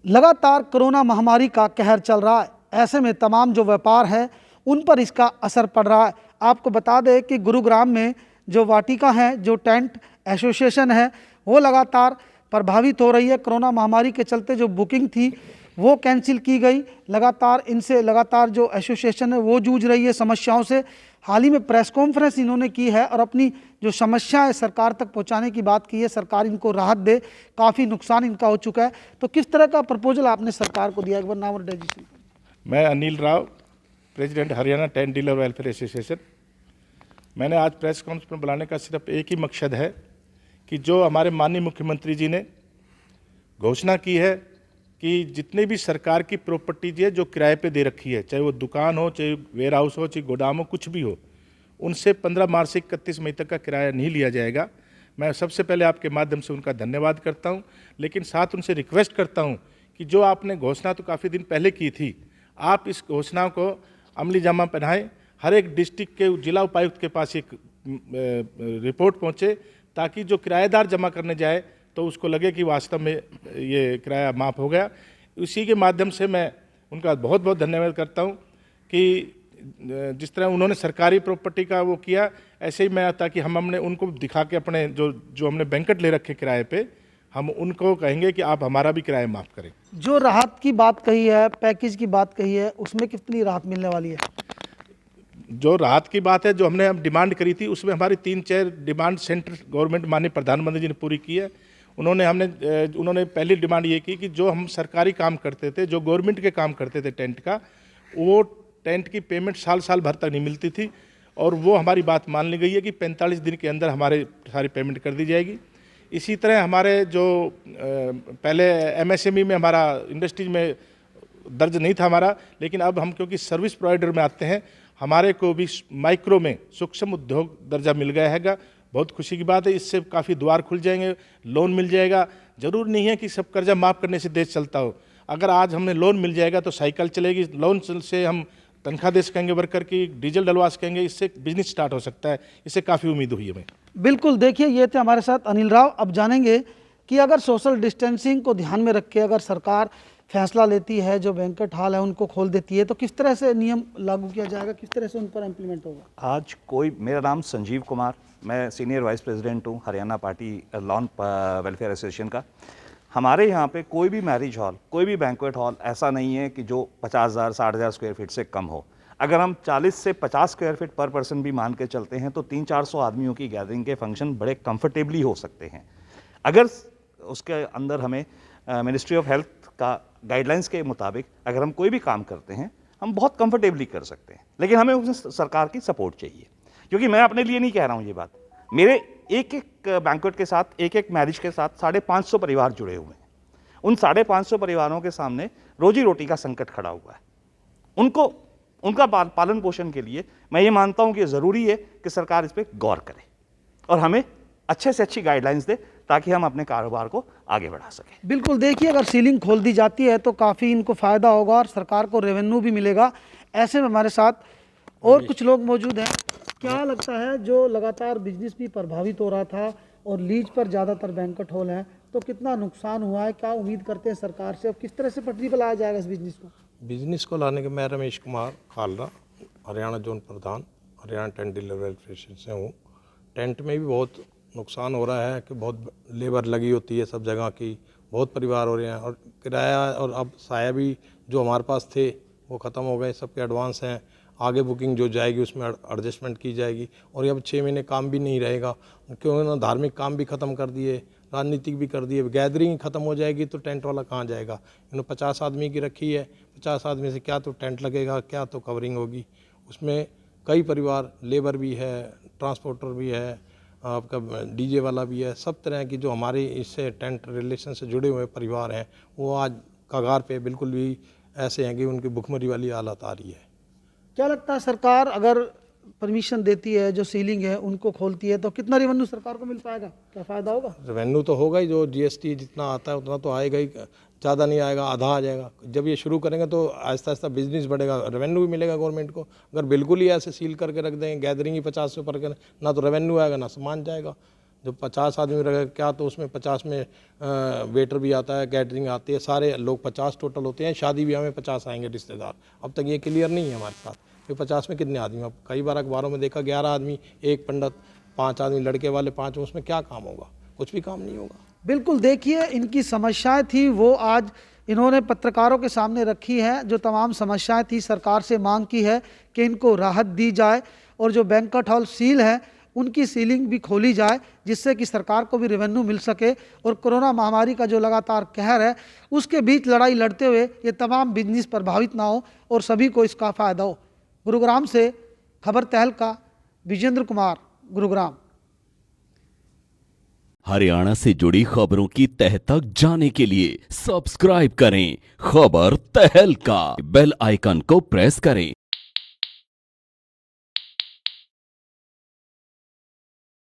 लगातार कोरोना महामारी का कहर चल रहा है। ऐसे में तमाम जो व्यापार है उन पर इसका असर पड़ रहा है। आपको बता दें कि गुरुग्राम में जो वाटिका है, जो टेंट एसोसिएशन है, वो लगातार प्रभावित हो रही है। कोरोना महामारी के चलते जो बुकिंग थी वो कैंसिल की गई। लगातार जो एसोसिएशन है वो जूझ रही है समस्याओं से। हाल ही में प्रेस कॉन्फ्रेंस इन्होंने की है और अपनी जो समस्या है सरकार तक पहुंचाने की बात की है। सरकार इनको राहत दे, काफ़ी नुकसान इनका हो चुका है। तो किस तरह का प्रपोजल आपने सरकार को दिया, एक बार नाम और रजिस्ट्रेशन? मैं Anil Rao, president Haryana tent dealer welfare association. मैंने आज प्रेस कॉन्फ्रेंस बुलाने का सिर्फ एक ही मकसद है कि जो हमारे माननीय मुख्यमंत्री जी ने घोषणा की है कि जितने भी सरकार की प्रॉपर्टीज है जो किराए पे दे रखी है, चाहे वो दुकान हो, चाहे वेयर हाउस हो, चाहे गोदाम हो, कुछ भी हो, उनसे 15 मार्च से 31 मई तक का किराया नहीं लिया जाएगा। मैं सबसे पहले आपके माध्यम से उनका धन्यवाद करता हूं, लेकिन साथ उनसे रिक्वेस्ट करता हूं कि जो आपने घोषणा तो काफ़ी दिन पहले की थी, आप इस घोषणा को अमली जामा पहनाएं। हर एक डिस्ट्रिक्ट के जिला उपायुक्त के पास एक रिपोर्ट पहुँचे ताकि जो किराएदार जमा करने जाए तो उसको लगे कि वास्तव में ये किराया माफ़ हो गया। उसी के माध्यम से मैं उनका बहुत बहुत धन्यवाद करता हूँ कि जिस तरह उन्होंने सरकारी प्रॉपर्टी का वो किया, ऐसे ही मैं ताकि हमने उनको दिखा के अपने जो हमने बैंकेट ले रखे किराए पे, हम उनको कहेंगे कि आप हमारा भी किराया माफ़ करें। जो राहत की बात कही है, पैकेज की बात कही है, उसमें कितनी राहत मिलने वाली है? जो राहत की बात है, जो हमने अब डिमांड करी थी, उसमें हमारी 3-4 डिमांड सेंट्रल गवर्नमेंट माननीय प्रधानमंत्री जी ने पूरी की है। उन्होंने पहली डिमांड ये की कि जो हम सरकारी काम करते थे, जो गवर्नमेंट के काम करते थे टेंट का, वो टेंट की पेमेंट साल भर तक नहीं मिलती थी, और वो हमारी बात मान ली गई है कि 45 दिन के अंदर हमारे सारी पेमेंट कर दी जाएगी। इसी तरह हमारे जो पहले एमएसएमई में हमारा इंडस्ट्रीज में दर्ज नहीं था हमारा, लेकिन अब हम क्योंकि सर्विस प्रोवाइडर में आते हैं, हमारे को भी माइक्रो में सूक्ष्म उद्योग दर्जा मिल गया हैगा। बहुत खुशी की बात है। इससे काफ़ी द्वार खुल जाएंगे, लोन मिल जाएगा। जरूर नहीं है कि सब कर्जा माफ़ करने से देश चलता हो। अगर आज हमें लोन मिल जाएगा तो साइकिल चलेगी, लोन से हम तनख्वाह दे सकेंगे वर्कर की, डीजल डलवा सकेंगे, इससे बिजनेस स्टार्ट हो सकता है। इससे काफ़ी उम्मीद हुई हमें। बिल्कुल, देखिए ये थे हमारे साथ अनिल राव। अब जानेंगे कि अगर सोशल डिस्टेंसिंग को ध्यान में रख के अगर सरकार फैसला लेती है, जो बैंकेट हॉल है उनको खोल देती है, तो किस तरह से नियम लागू किया जाएगा, किस तरह से उन पर इम्प्लीमेंट होगा? मेरा नाम संजीव कुमार, मैं सीनियर वाइस प्रेसिडेंट हूँ Haryana party lawn welfare association का। हमारे यहाँ पे कोई भी मैरिज हॉल, कोई भी बैंक्वेट हॉल ऐसा नहीं है कि जो 50,000 60,000 स्क्वायर फीट से कम हो। अगर हम 40 से 50 स्क्वायर फीट पर पर्सन भी मान के चलते हैं तो 300-400 आदमियों की गैदरिंग के फंक्शन बड़े कंफर्टेबली हो सकते हैं। अगर उसके अंदर हमें मिनिस्ट्री ऑफ हेल्थ का गाइडलाइंस के मुताबिक अगर हम कोई भी काम करते हैं, हम बहुत कंफर्टेबली कर सकते हैं, लेकिन हमें उसमें सरकार की सपोर्ट चाहिए। क्योंकि मैं अपने लिए नहीं कह रहा हूँ ये बात, मेरे एक बैंक्वेट के साथ, एक मैरिज के साथ 550 परिवार जुड़े हुए हैं। उन 550 परिवारों के सामने रोजी रोटी का संकट खड़ा हुआ है। उनका पालन पोषण के लिए मैं ये मानता हूँ कि ज़रूरी है कि सरकार इस पर गौर करे और हमें अच्छे से अच्छी गाइडलाइंस दे ताकि हम अपने कारोबार को आगे बढ़ा सकें। बिल्कुल, देखिए अगर सीलिंग खोल दी जाती है तो काफ़ी इनको फ़ायदा होगा और सरकार को रेवेन्यू भी मिलेगा। ऐसे में हमारे साथ और कुछ लोग मौजूद हैं। क्या लगता है, जो लगातार बिजनेस भी प्रभावित हो रहा था और लीज पर ज़्यादातर बैंक्वेट हॉल हैं, तो कितना नुकसान हुआ है? क्या उम्मीद करते हैं सरकार से, अब किस तरह से पटरी पर लाया जाएगा इस बिजनेस को लाने के? मैं रमेश कुमार खालरा, हरियाणा जोन प्रधान, हरियाणा टेंट डीलर वेलफेयर से हूँ। टेंट में भी बहुत नुकसान हो रहा है कि बहुत लेबर लगी होती है सब जगह की, बहुत परिवार हो रहे हैं, और किराया और अब साया भी जो हमारे पास थे वो ख़त्म हो गए, सबके एडवांस हैं। आगे बुकिंग जो जाएगी उसमें एडजस्टमेंट की जाएगी, और अब 6 महीने काम भी नहीं रहेगा क्योंकि उन्होंने धार्मिक काम भी ख़त्म कर दिए, राजनीतिक भी कर दिए। गैदरिंग ख़त्म हो जाएगी तो टेंट वाला कहाँ जाएगा? इन्होंने 50 आदमी की रखी है, 50 आदमी से क्या तो टेंट लगेगा, क्या तो कवरिंग होगी। उसमें कई परिवार, लेबर भी है, ट्रांसपोर्टर भी है, आपका डीजे वाला भी है, सब तरह की जो हमारे इससे टेंट रिलेशन से जुड़े हुए परिवार हैं वो आज कगार पे बिल्कुल भी ऐसे हैं कि उनकी भुखमरी वाली हालत आ रही है। क्या लगता है, सरकार अगर परमिशन देती है, जो सीलिंग है उनको खोलती है, तो कितना रेवेन्यू सरकार को मिल पाएगा? क्या फ़ायदा होगा? रेवेन्यू तो होगा ही, जो जीएसटी जितना आता है उतना तो आएगा ही, ज़्यादा नहीं आएगा, आधा आ जाएगा। जब ये शुरू करेंगे तो आहिस्ता आहिस्ता बिजनेस बढ़ेगा, रेवेन्यू भी मिलेगा गवर्नमेंट को। अगर बिल्कुल ही ऐसे सील करके रख देंगे, गैदरिंग ही 50 से ऊपर करें, ना तो रेवेन्यू आएगा ना सामान जाएगा। जो 50 आदमी रहे क्या, तो उसमें 50 में वेटर भी आता है, कैटरिंग आती है, सारे लोग 50 टोटल होते हैं। शादी ब्याह में 50 आएंगे रिश्तेदार। अब तक ये क्लियर नहीं है हमारे साथ कि 50 में कितने आदमी। अब कई बार अखबारों में देखा 11 आदमी, एक पंडित, 5 आदमी लड़के वाले, 5, उसमें क्या काम होगा? कुछ भी काम नहीं होगा। बिल्कुल, देखिए इनकी समस्याएं थी वो आज इन्होंने पत्रकारों के सामने रखी है। जो तमाम समस्याएं थी सरकार से मांग की है कि इनको राहत दी जाए और जो बैंक्वेट हॉल सील है उनकी सीलिंग भी खोली जाए, जिससे कि सरकार को भी रेवेन्यू मिल सके और कोरोना महामारी का जो लगातार कहर है उसके बीच लड़ाई लड़ते हुए ये तमाम बिजनेस प्रभावित ना हो और सभी को इसका फ़ायदा हो। गुरुग्राम से खबर तहलका, विजेंद्र कुमार, गुरुग्राम। हरियाणा से जुड़ी खबरों की तह तक जाने के लिए सब्सक्राइब करें खबर तहलका, बेल आइकन को प्रेस करें।